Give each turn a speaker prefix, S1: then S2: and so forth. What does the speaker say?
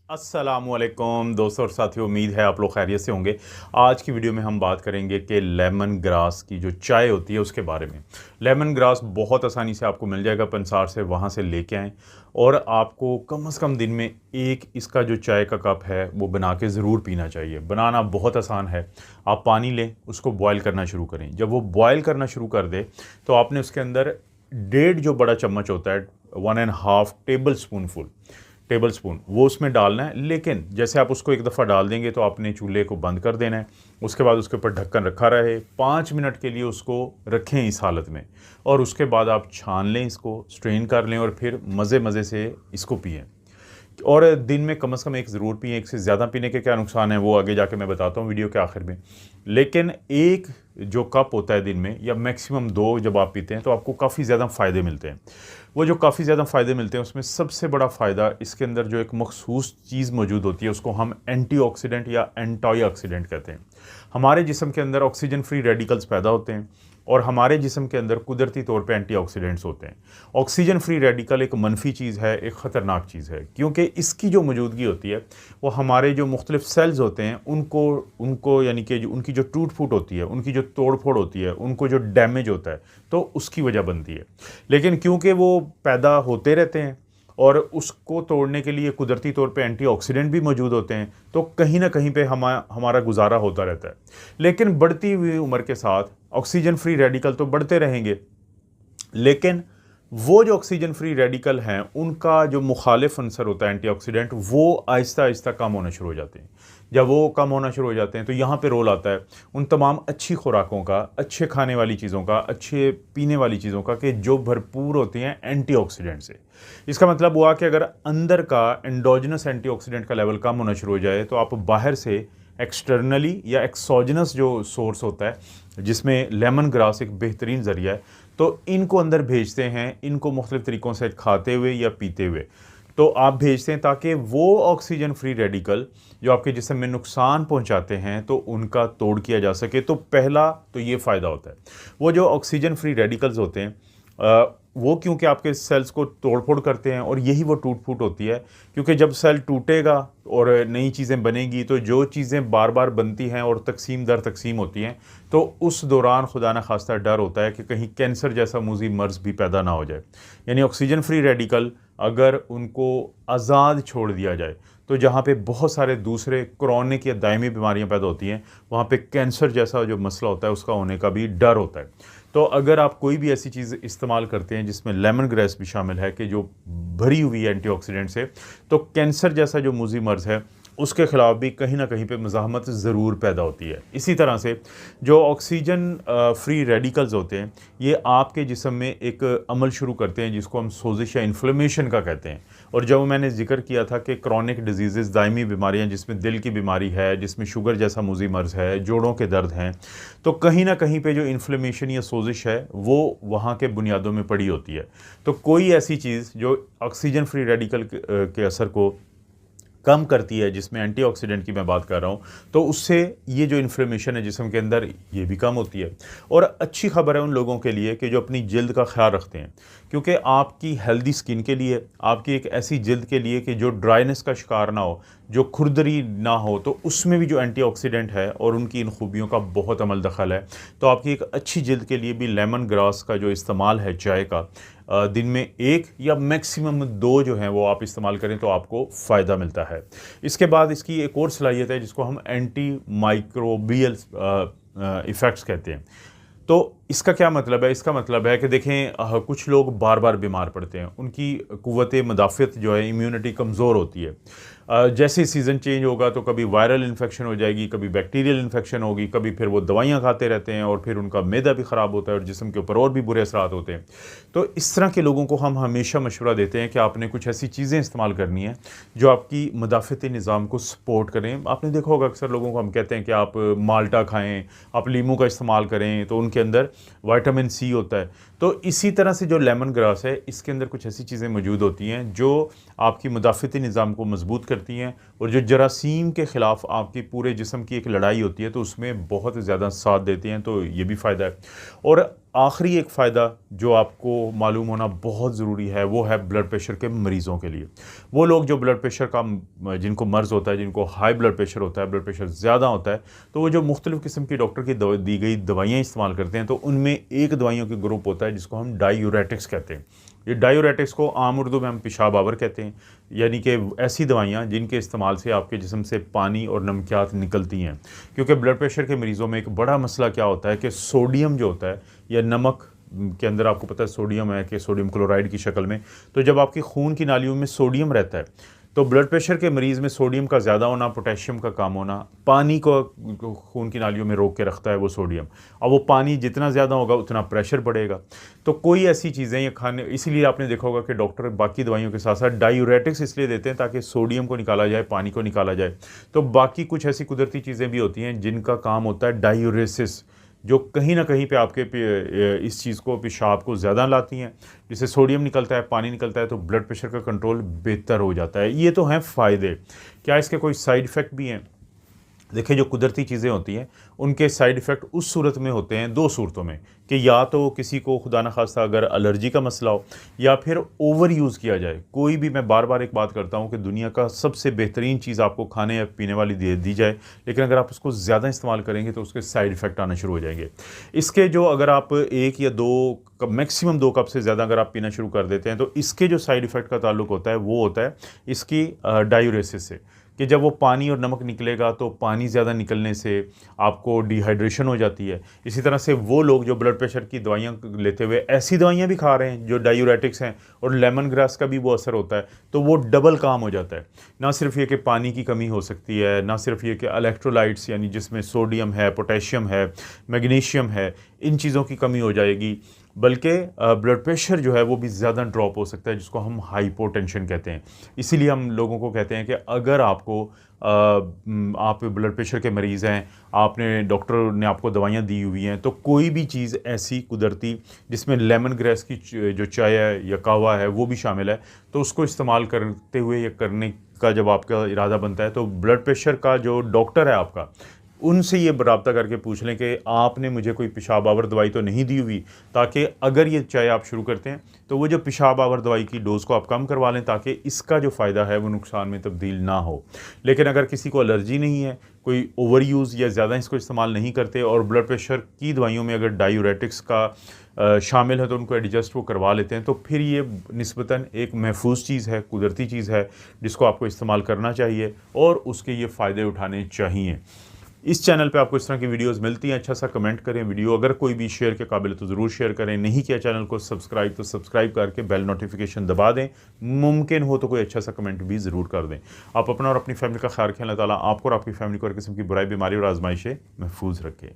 S1: अस्सलामुअलैकुम दोस्तों और साथियों, उम्मीद है आप लोग खैरियत से होंगे। आज की वीडियो में हम बात करेंगे कि लेमन ग्रास की जो चाय होती है उसके बारे में। लेमन ग्रास बहुत आसानी से आपको मिल जाएगा पंसार से, वहाँ से लेके आएँ और आपको कम से कम दिन में एक इसका जो चाय का कप है वो बना के ज़रूर पीना चाहिए। बनाना बहुत आसान है। आप पानी लें, उसको बॉयल करना शुरू करें। जब वो बॉयल करना शुरू कर दे तो आपने उसके अंदर डेढ़ जो बड़ा चम्मच होता है, 1.5 टेबल स्पून वो उसमें डालना है। लेकिन जैसे आप उसको एक दफ़ा डाल देंगे तो आपने चूल्हे को बंद कर देना है। उसके बाद उसके ऊपर ढक्कन रखा रहे, 5 मिनट के लिए उसको रखें इस हालत में, और उसके बाद आप छान लें, इसको स्ट्रेन कर लें और फिर मज़े मज़े से इसको पिएँ। और दिन में कम से कम एक ज़रूर पिएँ। एक से ज़्यादा पीने के क्या नुकसान है वो आगे जाके मैं बताता हूँ वीडियो के आखिर में। लेकिन एक जो कप होता है दिन में, या मैक्सिमम 2 जब आप पीते हैं तो आपको काफ़ी ज़्यादा फ़ायदे मिलते हैं। वो जो काफ़ी ज़्यादा फ़ायदे मिलते हैं उसमें सबसे बड़ा फ़ायदा इसके अंदर जो एक मख़सूस चीज़ मौजूद होती है उसको हम एंटीऑक्सीडेंट या एंटाई-ऑक्सीडेंट कहते हैं। हमारे जिस्म के अंदर ऑक्सीजन फ्री रेडिकल्स पैदा होते हैं और हमारे जिस्म के अंदर कुदरती तौर पे एंटीऑक्सीडेंट्स होते हैं। ऑक्सीजन फ्री रेडिकल एक मनफी चीज़ है, एक ख़तरनाक चीज़ है, क्योंकि इसकी जो मौजूदगी होती है वो हमारे जो मुख्तलिफ सेल्स होते हैं उनको उनको यानी कि उनकी जो टूट फूट होती है, उनकी जो तोड़ फोड़ होती है, उनको जो डैमेज होता है, तो उसकी वजह बनती है। लेकिन क्योंकि वो पैदा होते रहते हैं और उसको तोड़ने के लिए कुदरती तौर पे एंटीऑक्सीडेंट भी मौजूद होते हैं, तो कहीं ना कहीं पे हमारा गुजारा होता रहता है। लेकिन बढ़ती हुई उम्र के साथ ऑक्सीजन फ्री रेडिकल तो बढ़ते रहेंगे, लेकिन वो जो ऑक्सीजन फ्री रेडिकल हैं उनका जो मुखालिफ अंसर होता है एंटीऑक्सीडेंट, वो आहिस्ता आहिस्ता कम होना शुरू हो जाते हैं। जब वो कम होना शुरू हो जाते हैं तो यहाँ पे रोल आता है उन तमाम अच्छी खुराकों का, अच्छे खाने वाली चीज़ों का, अच्छे पीने वाली चीज़ों का, कि जो भरपूर होती हैं एंटीऑक्सीडेंट से। इसका मतलब हुआ कि अगर अंदर का एंडोजनस एंटीऑक्सीडेंट का लेवल कम होना शुरू हो जाए तो आप बाहर से एक्सटर्नली या एक्सोजनस जो सोर्स होता है, जिसमें लेमन ग्रास एक बेहतरीन ज़रिया है, तो इनको अंदर भेजते हैं, इनको मुख्तलिफ़ तरीक़ों से खाते हुए या पीते हुए। तो आप भेजते हैं ताकि वो ऑक्सीजन फ्री रेडिकल जो आपके जिस्म में नुकसान पहुंचाते हैं तो उनका तोड़ किया जा सके। तो पहला तो ये फ़ायदा होता है। वो जो ऑक्सीजन फ्री रेडिकल्स होते हैं वो क्योंकि आपके सेल्स को तोड़ फोड़ करते हैं और यही वो टूट फूट होती है, क्योंकि जब सेल टूटेगा और नई चीज़ें बनेंगी तो जो चीज़ें बार बार बनती हैं और तकसीम दर तकसीम होती हैं, तो उस दौरान खुदा न खास्ता डर होता है कि कहीं कैंसर जैसा मुज़ी मर्ज़ भी पैदा ना हो जाए। यानी ऑक्सीजन फ्री रेडिकल अगर उनको आज़ाद छोड़ दिया जाए तो जहाँ पे बहुत सारे दूसरे क्रॉनिक या दायमी बीमारियाँ पैदा होती हैं, वहाँ पे कैंसर जैसा जो मसला होता है उसका होने का भी डर होता है। तो अगर आप कोई भी ऐसी चीज़ इस्तेमाल करते हैं जिसमें लेमन ग्रास भी शामिल है, कि जो भरी हुई है एंटीऑक्सीडेंट से, तो कैंसर जैसा जो मुज़ी मर्ज़ है उसके ख़िलाफ़ भी कहीं ना कहीं पे मज़ाहमत ज़रूर पैदा होती है। इसी तरह से जो ऑक्सीजन फ्री रेडिकल्स होते हैं ये आपके जिस्म में एक अमल शुरू करते हैं जिसको हम सोजिश या इन्फ्लेमेशन का कहते हैं। और जब मैंने जिक्र किया था कि क्रॉनिक डिजीज़, दायमी बीमारियां, जिसमें दिल की बीमारी है, जिसमें शुगर जैसा मुज़ी मर्ज़ है, जोड़ों के दर्द हैं, तो कहीं ना कहीं पे जो इन्फ्लेमेशन या सोजिश है वो वहाँ के बुनियादों में पड़ी होती है। तो कोई ऐसी चीज़ जो ऑक्सीजन फ्री रेडिकल के असर को कम करती है, जिसमें एंटीऑक्सीडेंट की मैं बात कर रहा हूँ, तो उससे ये जो इन्फ्लेमेशन है जिस्म के अंदर ये भी कम होती है। और अच्छी खबर है उन लोगों के लिए कि जो अपनी जिल्द का ख्याल रखते हैं, क्योंकि आपकी हेल्दी स्किन के लिए, आपकी एक ऐसी जिल्द के लिए कि जो ड्राइनेस का शिकार ना हो, जो खुरदरी ना हो, तो उसमें भी जो एंटीऑक्सीडेंट है और उनकी इन खूबियों का बहुत अमल दखल है। तो आपकी एक अच्छी जिल्द के लिए भी लेमन ग्रास का जो इस्तेमाल है चाय का, दिन में 1 या मैक्सिमम 2 जो हैं वो आप इस्तेमाल करें तो आपको फ़ायदा मिलता है। इसके बाद इसकी एक और सलाहियत है जिसको हम एंटी माइक्रोबियल इफ़ेक्ट्स कहते हैं। तो इसका क्या मतलब है? इसका मतलब है कि देखें, कुछ लोग बार बार बीमार पड़ते हैं, उनकी क़ुव्वत मदाफ़ियत जो है, इम्यूनिटी कमज़ोर होती है। जैसे सीज़न चेंज होगा तो कभी वायरल इन्फेक्शन हो जाएगी, कभी बैक्टीरियल इन्फेक्शन होगी, कभी फिर वो दवाइयाँ खाते रहते हैं और फिर उनका मैदा भी ख़राब होता है और जिस्म के ऊपर और भी बुरे असरात होते हैं। तो इस तरह के लोगों को हम हमेशा मशवरा देते हैं कि आपने कुछ ऐसी चीज़ें इस्तेमाल करनी है जो आपकी मदाफ़ती निज़ाम को सपोर्ट करें। आपने देखा होगा अक्सर लोगों को हम कहते हैं कि आप माल्टा खाएँ, आप लीमू का इस्तेमाल करें, तो उनके अंदर विटामिन सी होता है। तो इसी तरह से जो लेमन ग्रास है, इसके अंदर कुछ ऐसी चीज़ें मौजूद होती हैं जो आपकी मुदाफ़ती निज़ाम को मजबूत करती हैं और जो जरासीम के ख़िलाफ़ आपकी पूरे जिस्म की एक लड़ाई होती है तो उसमें बहुत ज़्यादा साथ देती हैं। तो ये भी फ़ायदा है। और आखिरी एक फ़ायदा जो आपको मालूम होना बहुत ज़रूरी है, वो है ब्लड प्रेशर के मरीज़ों के लिए। वो लोग जो ब्लड प्रेशर का जिनको मर्ज़ होता है, जिनको हाई ब्लड प्रेशर होता है, ब्लड प्रेशर ज़्यादा होता है, तो वो जो मुख्तलिफ़ किस्म की डॉक्टर की दी गई दवाइयाँ इस्तेमाल करते हैं, तो उनमें एक दवाइयों की ग्रुप होता है जिसको हम डायूरेटिक्स कहते हैं। ये डायूरेटिक्स को आम उर्दू में हम पेशाब आवर कहते हैं, यानी कि ऐसी दवाइयाँ जिनके इस्तेमाल से आपके जिस्म से पानी और नमकियात निकलती हैं। क्योंकि ब्लड प्रेशर के मरीज़ों में एक बड़ा मसला क्या होता है कि सोडियम जो होता है या नमक के अंदर आपको पता है सोडियम है कि सोडियम क्लोराइड की शक्ल में, तो जब आपकी खून की नालियों में सोडियम रहता है तो ब्लड प्रेशर के मरीज़ में सोडियम का ज़्यादा होना, पोटेशियम का कम होना, पानी को खून की नालियों में रोक के रखता है वो सोडियम। अब वो पानी जितना ज़्यादा होगा उतना प्रेशर बढ़ेगा। तो कोई ऐसी चीज़ें या खाने, इसीलिए आपने देखा होगा कि डॉक्टर बाकी दवाइयों के साथ साथ डायूरेटिक्स इसलिए देते हैं ताकि सोडियम को निकाला जाए, पानी को निकाला जाए। तो बाकी कुछ ऐसी कुदरती चीज़ें भी होती हैं जिनका काम होता है डायूरेसिस, जो कहीं ना कहीं पे आपके इस चीज़ को, पेशाब को ज़्यादा लाती हैं। जिससे सोडियम निकलता है, पानी निकलता है, तो ब्लड प्रेशर का कंट्रोल बेहतर हो जाता है। ये तो हैं फ़ायदे। क्या इसके कोई साइड इफ़ेक्ट भी हैं? देखिए, जो कुदरती चीज़ें होती हैं उनके साइड इफ़ेक्ट उस सूरत में होते हैं, दो सूरतों में, कि या तो किसी को खुदा न खास्ता अगर एलर्जी का मसला हो, या फिर ओवर यूज़ किया जाए। कोई भी, मैं बार बार एक बात करता हूँ कि दुनिया का सबसे बेहतरीन चीज़ आपको खाने या पीने वाली दी जाए, लेकिन अगर आप उसको ज़्यादा इस्तेमाल करेंगे तो उसके साइड इफ़ेक्ट आना शुरू हो जाएंगे। इसके जो, अगर आप 1 या 2 कप, मैक्सिमम 2 कप से ज़्यादा अगर आप पीना शुरू कर देते हैं, तो इसके जो साइड इफ़ेक्ट का ताल्लुक होता है वो होता है इसकी डायूरेसिस से, कि जब वो पानी और नमक निकलेगा तो पानी ज़्यादा निकलने से आपको डिहाइड्रेशन हो जाती है। इसी तरह से वो लोग जो ब्लड प्रेशर की दवाइयाँ लेते हुए ऐसी दवाइयाँ भी खा रहे हैं जो डायूरेटिक्स हैं, और लेमन ग्रास का भी वो असर होता है, तो वो डबल काम हो जाता है। ना सिर्फ ये कि पानी की कमी हो सकती है, ना सिर्फ ये कि इलेक्ट्रोलाइट्स यानी जिसमें सोडियम है, पोटेशियम है, मैग्नीशियम है, इन चीज़ों की कमी हो जाएगी, बल्कि ब्लड प्रेशर जो है वो भी ज़्यादा ड्रॉप हो सकता है, जिसको हम हाइपोटेंशन कहते हैं। इसीलिए हम लोगों को कहते हैं कि अगर आपको आप ब्लड प्रेशर के मरीज़ हैं, आपने, डॉक्टर ने आपको दवाइयाँ दी हुई हैं, तो कोई भी चीज़ ऐसी कुदरती जिसमें लेमन ग्रास की जो चाय है या कहवा है वो भी शामिल है, तो उसको इस्तेमाल करते हुए या करने का जब आपका इरादा बनता है, तो ब्लड प्रेशर का जो डॉक्टर है आपका, उनसे ये रब्ता करके पूछ लें कि आपने मुझे कोई पेशाब आवर दवाई तो नहीं दी हुई, ताकि अगर ये चाय आप शुरू करते हैं तो वो जो पेशाब आवर दवाई की डोज़ को आप कम करवा लें, ताकि इसका जो फ़ायदा है वो नुकसान में तब्दील ना हो। लेकिन अगर किसी को एलर्जी नहीं है, कोई ओवर यूज़ या ज़्यादा इसको इस्तेमाल नहीं करते, और ब्लड प्रेशर की दवाइयों में अगर डायूरेटिक्स का शामिल है तो उनको एडजस्ट वो करवा लेते हैं, तो फिर ये निस्बतन एक महफूज चीज़ है, कुदरती चीज़ है, जिसको आपको इस्तेमाल करना चाहिए और उसके ये फ़ायदे उठाने चाहिए। इस चैनल पे आपको इस तरह की वीडियोस मिलती हैं। अच्छा सा कमेंट करें, वीडियो अगर कोई भी शेयर के काबिल है तो ज़रूर शेयर करें। नहीं किया चैनल को सब्सक्राइब तो सब्सक्राइब करके बेल नोटिफिकेशन दबा दें। मुमकिन हो तो कोई अच्छा सा कमेंट भी ज़रूर कर दें। आप अपना और अपनी फैमिली का ख्याल रखें। अल्लाह ताला आपको और आपकी फैमिली को हर किस्म की बुराई, बीमारी और आजमाइशें महफूज रखें।